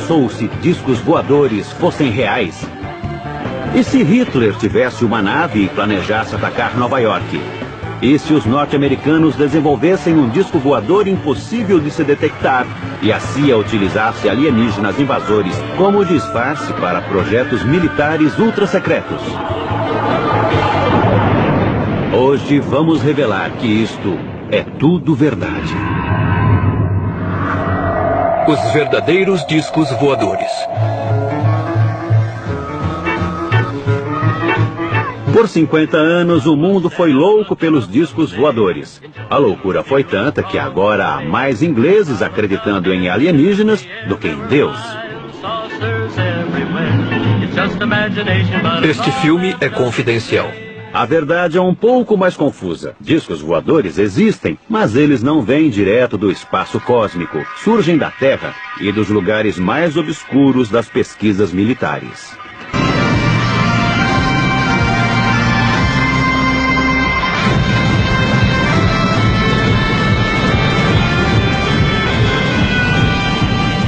pensou se discos voadores fossem reais? E se Hitler tivesse uma nave e planejasse atacar Nova York? E se os norte-americanos desenvolvessem um disco voador impossível de se detectar e a CIA utilizasse alienígenas invasores como disfarce para projetos militares ultra-secretos? Hoje vamos revelar que isto é tudo verdade. Os verdadeiros discos voadores. Por 50 anos, o mundo foi louco pelos discos voadores. A loucura foi tanta que agora há mais ingleses acreditando em alienígenas do que em Deus. Este filme é confidencial. A verdade é um pouco mais confusa. Discos voadores existem, mas eles não vêm direto do espaço cósmico. Surgem da Terra e dos lugares mais obscuros das pesquisas militares.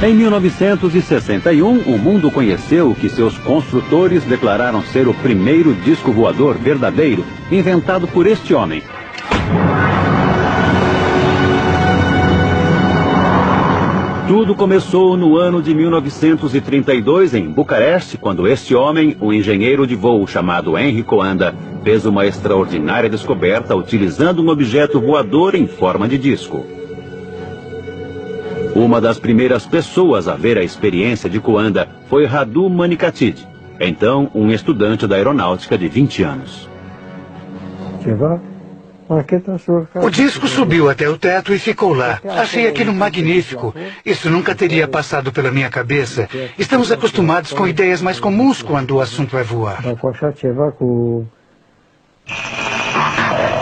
Em 1961, o mundo conheceu que seus construtores declararam ser o primeiro disco voador verdadeiro, inventado por este homem. Tudo começou no ano de 1932, em Bucareste, quando este homem, um engenheiro de voo chamado Henry Coanda, fez uma extraordinária descoberta utilizando um objeto voador em forma de disco. Uma das primeiras pessoas a ver a experiência de Coanda foi Radu Manikatid, então um estudante da aeronáutica de 20 anos. O disco subiu até o teto e ficou lá. Achei aquilo magnífico. Isso nunca teria passado pela minha cabeça. Estamos acostumados com ideias mais comuns quando o assunto é voar.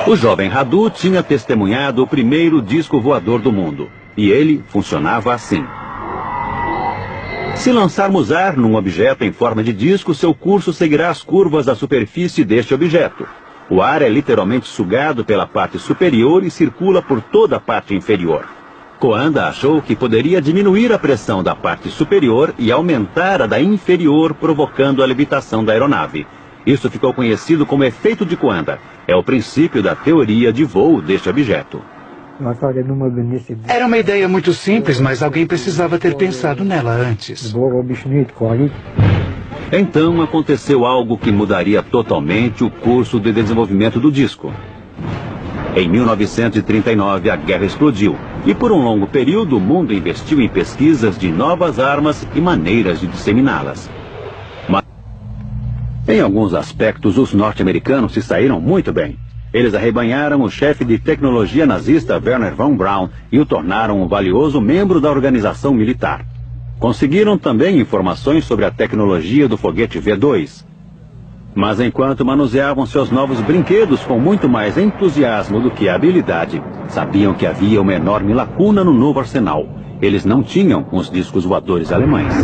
O jovem Radu tinha testemunhado o primeiro disco voador do mundo. E ele funcionava assim. Se lançarmos ar num objeto em forma de disco, seu curso seguirá as curvas da superfície deste objeto. O ar é literalmente sugado pela parte superior e circula por toda a parte inferior. Coanda achou que poderia diminuir a pressão da parte superior e aumentar a da inferior, provocando a levitação da aeronave. Isso ficou conhecido como efeito de Coanda. É o princípio da teoria de voo deste objeto. Era uma ideia muito simples, mas alguém precisava ter pensado nela antes. Então aconteceu algo que mudaria totalmente o curso de desenvolvimento do disco. Em 1939, a guerra explodiu, e por um longo período o mundo investiu em pesquisas de novas armas e maneiras de disseminá-las. Mas, em alguns aspectos, os norte-americanos se saíram muito bem. Eles arrebanharam o chefe de tecnologia nazista Wernher von Braun e o tornaram um valioso membro da organização militar. Conseguiram também informações sobre a tecnologia do foguete V2. Mas enquanto manuseavam seus novos brinquedos com muito mais entusiasmo do que habilidade, sabiam que havia uma enorme lacuna no novo arsenal. Eles não tinham os discos voadores alemães.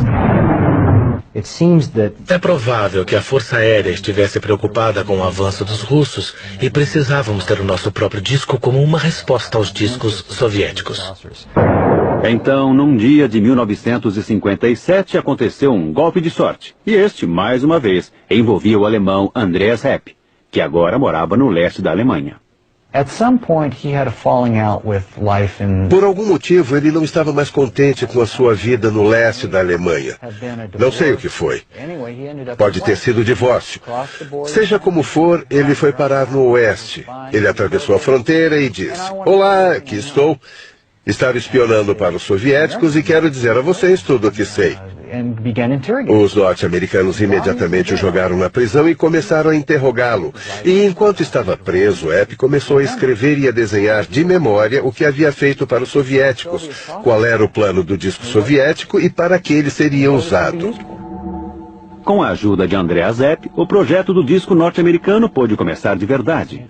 É provável que a Força Aérea estivesse preocupada com o avanço dos russos e precisávamos ter o nosso próprio disco como uma resposta aos discos soviéticos. Então, num dia de 1957, aconteceu um golpe de sorte. E este, mais uma vez, envolvia o alemão Andreas Hepp, que agora morava no leste da Alemanha. Por algum motivo, ele não estava mais contente com a sua vida no leste da Alemanha. Não sei o que foi. Pode ter sido o divórcio. Seja como for, ele foi parar no oeste. Ele atravessou a fronteira e disse: "Olá, aqui estou. Estava espionando para os soviéticos e quero dizer a vocês tudo o que sei." Os norte-americanos imediatamente o jogaram na prisão e começaram a interrogá-lo. E enquanto estava preso, Epp começou a escrever e a desenhar de memória o que havia feito para os soviéticos, qual era o plano do disco soviético e para que ele seria usado. Com a ajuda de Andreas Hepp, o projeto do disco norte-americano pôde começar de verdade.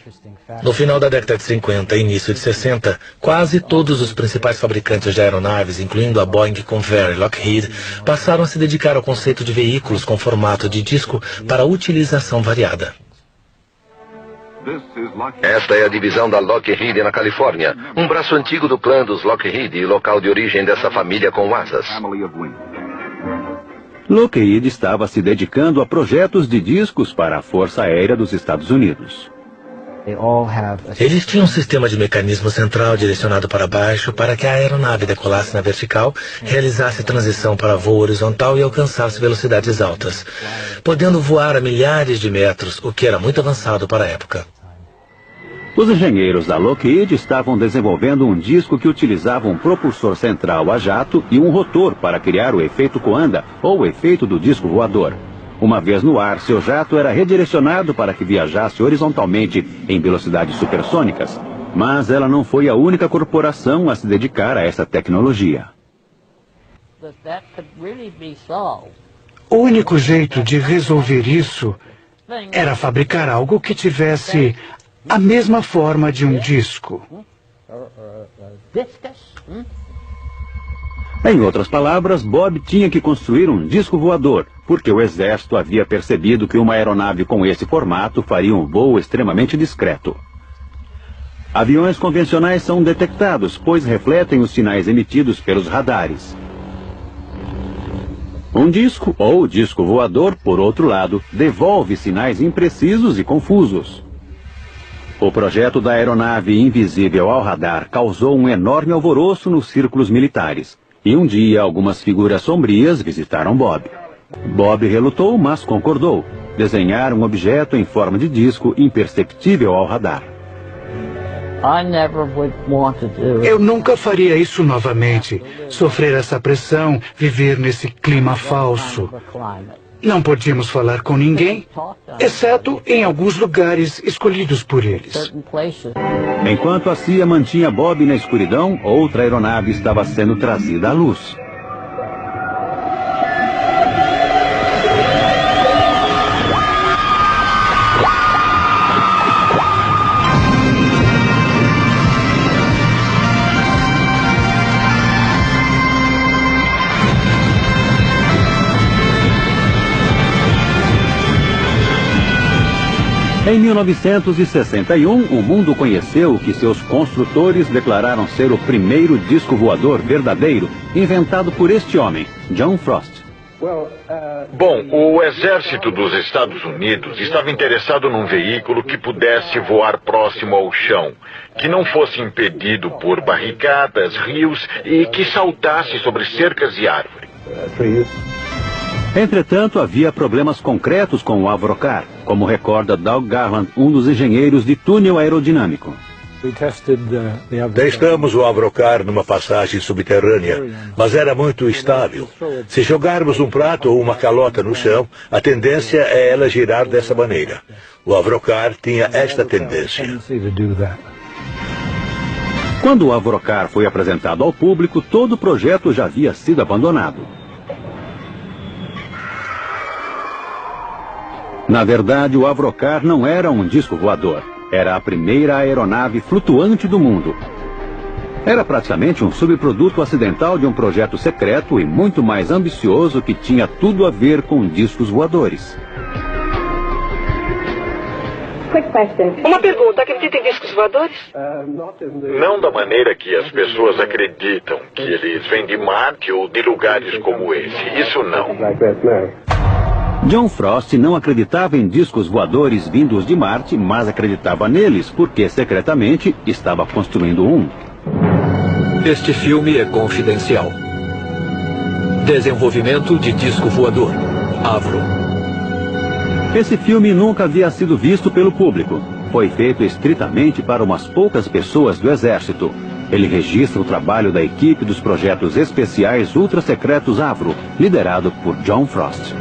No final da década de 50 e início de 60, quase todos os principais fabricantes de aeronaves, incluindo a Boeing, Convair e Lockheed, passaram a se dedicar ao conceito de veículos com formato de disco para utilização variada. Esta é a divisão da Lockheed na Califórnia, um braço antigo do clã dos Lockheed e local de origem dessa família com asas. Lockheed estava se dedicando a projetos de discos para a Força Aérea dos Estados Unidos. Eles tinham um sistema de mecanismo central direcionado para baixo para que a aeronave decolasse na vertical, realizasse a transição para voo horizontal e alcançasse velocidades altas, podendo voar a milhares de metros, o que era muito avançado para a época. Os engenheiros da Lockheed estavam desenvolvendo um disco que utilizava um propulsor central a jato e um rotor para criar o efeito Coanda, ou o efeito do disco voador. Uma vez no ar, seu jato era redirecionado para que viajasse horizontalmente em velocidades supersônicas. Mas ela não foi a única corporação a se dedicar a essa tecnologia. O único jeito de resolver isso era fabricar algo que tivesse a mesma forma de um disco. Em outras palavras, Bob tinha que construir um disco voador, porque o exército havia percebido que uma aeronave com esse formato faria um voo extremamente discreto. Aviões convencionais são detectados, pois refletem os sinais emitidos pelos radares. Um disco, ou disco voador, por outro lado, devolve sinais imprecisos e confusos. O projeto da aeronave invisível ao radar causou um enorme alvoroço nos círculos militares. E um dia, algumas figuras sombrias visitaram Bob. Bob relutou, mas concordou. Desenhar um objeto em forma de disco imperceptível ao radar. Eu nunca faria isso novamente. Sofrer essa pressão, viver nesse clima falso. Não podíamos falar com ninguém, exceto em alguns lugares escolhidos por eles. Enquanto a CIA mantinha Bob na escuridão, outra aeronave estava sendo trazida à luz. Em 1961, o mundo conheceu que seus construtores declararam ser o primeiro disco voador verdadeiro, inventado por este homem, John Frost. Bom, o exército dos Estados Unidos estava interessado num veículo que pudesse voar próximo ao chão, que não fosse impedido por barricadas, rios e que saltasse sobre cercas e árvores. Entretanto, havia problemas concretos com o Avrocar, como recorda Doug Garland, um dos engenheiros de túnel aerodinâmico. Testamos o Avrocar numa passagem subterrânea, mas era muito estável. Se jogarmos um prato ou uma calota no chão, a tendência é ela girar dessa maneira. O Avrocar tinha esta tendência. Quando o Avrocar foi apresentado ao público, todo o projeto já havia sido abandonado. Na verdade, o Avrocar não era um disco voador. Era a primeira aeronave flutuante do mundo. Era praticamente um subproduto acidental de um projeto secreto e muito mais ambicioso que tinha tudo a ver com discos voadores. Uma pergunta, acredita em discos voadores? Não da maneira que as pessoas acreditam, que eles vêm de Marte ou de lugares como esse. Isso não. John Frost não acreditava em discos voadores vindos de Marte, mas acreditava neles porque, secretamente, estava construindo um. Este filme é confidencial. Desenvolvimento de disco voador. Avro. Esse filme nunca havia sido visto pelo público. Foi feito estritamente para umas poucas pessoas do Exército. Ele registra o trabalho da equipe dos projetos especiais ultra-secretos Avro, liderado por John Frost.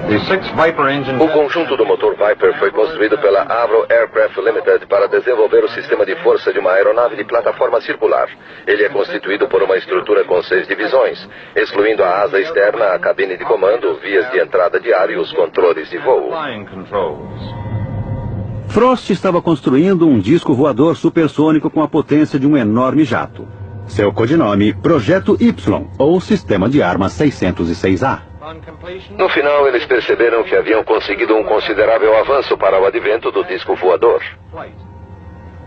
O conjunto do motor Viper foi construído pela Avro Aircraft Limited para desenvolver o sistema de força de uma aeronave de plataforma circular. Ele é constituído por uma estrutura com 6 divisões, excluindo a asa externa, a cabine de comando, vias de entrada de ar e os controles de voo. Frost estava construindo um disco voador supersônico com a potência de um enorme jato. Seu codinome, Projeto Y, ou Sistema de Armas 606A. No final, eles perceberam que haviam conseguido um considerável avanço para o advento do disco voador.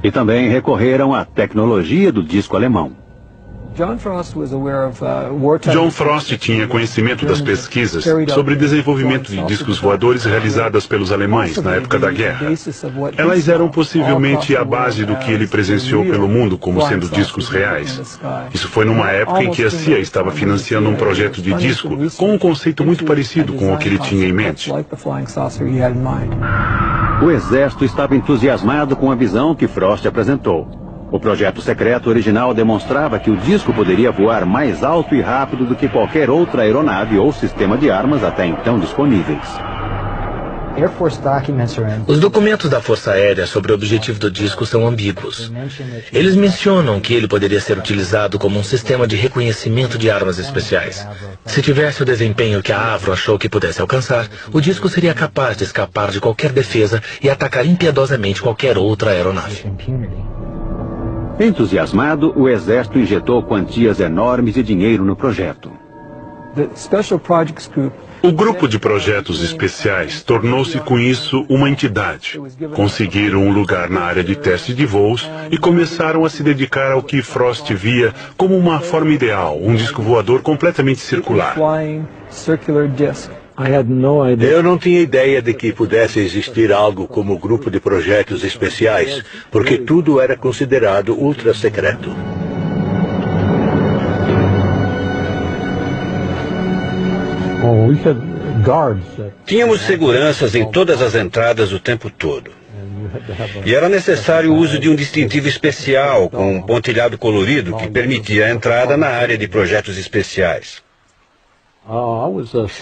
E também recorreram à tecnologia do disco alemão. John Frost tinha conhecimento das pesquisas sobre desenvolvimento de discos voadores realizadas pelos alemães na época da guerra. Elas eram possivelmente a base do que ele presenciou pelo mundo como sendo discos reais. Isso foi numa época em que a CIA estava financiando um projeto de disco com um conceito muito parecido com o que ele tinha em mente. O exército estava entusiasmado com a visão que Frost apresentou. O projeto secreto original demonstrava que o disco poderia voar mais alto e rápido do que qualquer outra aeronave ou sistema de armas até então disponíveis. Os documentos da Força Aérea sobre o objetivo do disco são ambíguos. Eles mencionam que ele poderia ser utilizado como um sistema de reconhecimento de armas especiais. Se tivesse o desempenho que a Avro achou que pudesse alcançar, o disco seria capaz de escapar de qualquer defesa e atacar impiedosamente qualquer outra aeronave. Entusiasmado, o exército injetou quantias enormes de dinheiro no projeto. O grupo de projetos especiais tornou-se com isso uma entidade. Conseguiram um lugar na área de teste de voos e começaram a se dedicar ao que Frost via como uma forma ideal, um disco voador completamente circular. Eu não tinha ideia de que pudesse existir algo como grupo de projetos especiais, porque tudo era considerado ultra secreto. Tínhamos seguranças em todas as entradas o tempo todo. E era necessário o uso de um distintivo especial com um pontilhado colorido que permitia a entrada na área de projetos especiais.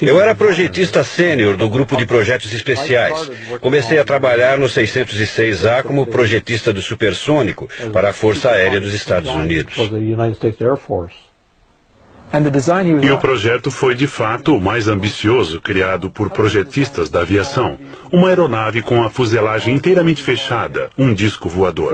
Eu era projetista sênior do grupo de projetos especiais. Comecei a trabalhar no 606A como projetista do supersônico para a Força Aérea dos Estados Unidos. E o projeto foi de fato o mais ambicioso criado por projetistas da aviação. Uma aeronave com a fuselagem inteiramente fechada, um disco voador.